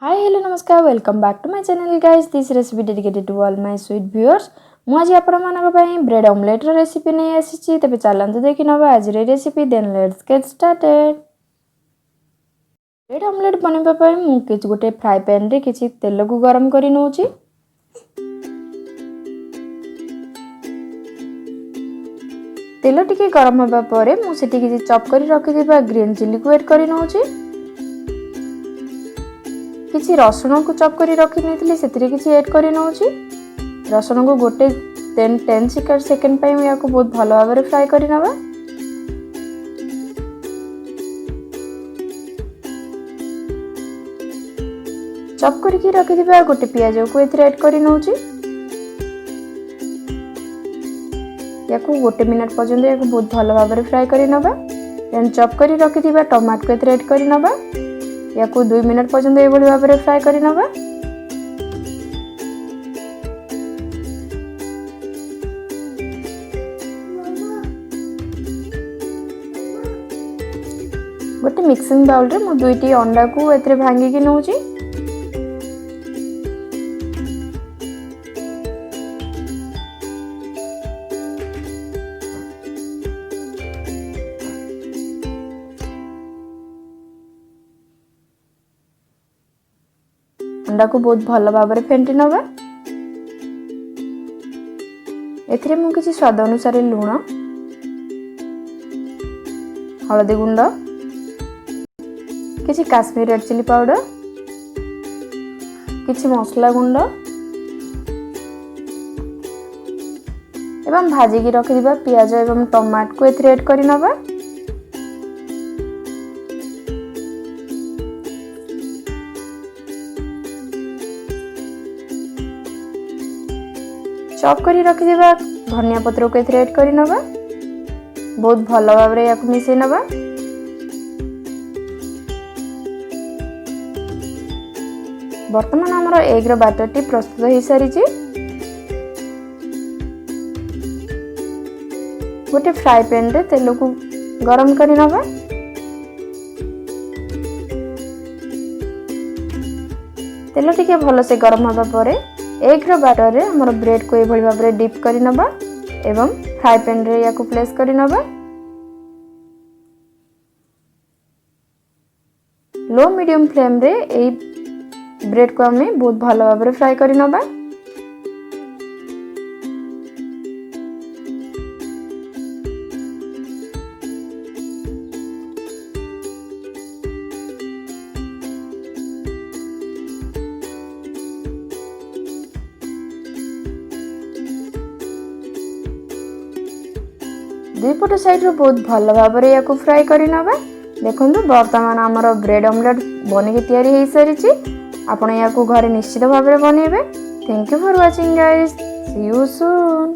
हाय hello नमस्कार welcome back to my channel guys this recipe dedicated to all my sweet viewers मु आज आपण मानक पई ब्रेड ऑमलेट रो रेसिपी नै आसीची तबे चलंतु देखि नबा आज रे recipe then let's get started. Bread omelette बनबा पई मु किछ गोटे फ्राई पैन रे किछ तेल को गरम करि नउची। तेल टिके गरम होबा परे मु सेठी किछ चॉप करि रखि दिबा ग्रीन चिली को ऐड करि नउची। किसी रसुण को चॉप करी रखी नहीं से किसी ऐड करी नउची। रसुण को गोटे 10 सेकेंड पे या को बहुत भलो भाव में फ्राई करी नबा। चॉप करके रखी दिबा गोटे प्याज को एथरे ऐड करी नउची। या को गोटे मिनट पर्यंत या को बहुत भलो भाव में फ्राई करी नबा। देन चॉप करी रखी दिबा टमाटो को एथरे ऐड करी नबा। या को 2 मिनट पर्यंत ए बड़ी भाव में फ्राई करी नबा। गोटे मिक्सिंग बाउल रे मु दुईटी अंडा को एथरे भांगी के नउची। अंडा को बहुत भलो भाव में फेंटी नबा। एथिरे मु किछि स्वाद अनुसार लूण, हळदी गुंड, किछि काश्मीर रेड चिली पाउडर, किछि मसला गुंड एवं भाजी की रखि दिबा प्याज एवं टमाटो को एथिरे ऐड करि नबा। चॉप करी रखि दिबा धनिया पत्र को एथरे ऐड करि नबा। बहुत भलो भाव रे याकु मिसै नबा। वर्तमान हमर एग रो बैटरटी प्रस्तुत होई सारिची। गोटे फ्राई पैन रे तेल को गरम करि नबा। तेल टिके भलो से गरम होबा परे एग रो बैटर रे हमर ब्रेड को ए भली भाव रे डिप करि नबा एवं फ्राई पैन रे या को प्लेस करि नबा। लो मीडियम फ्लेम रे ए ब्रेड को हमें बहुत भलो भाव रे फ्राई करि नबा। दुई पट साइड रो बहुत भलो भाव रे या को फ्राई करि नबा। देखंतु वर्तमान हमर ब्रेड ऑमलेट बने के तैयारी होई सारिची। आपण या को घरे निश्चित भाव रे बनेबे। Thank you for watching guys, see you soon.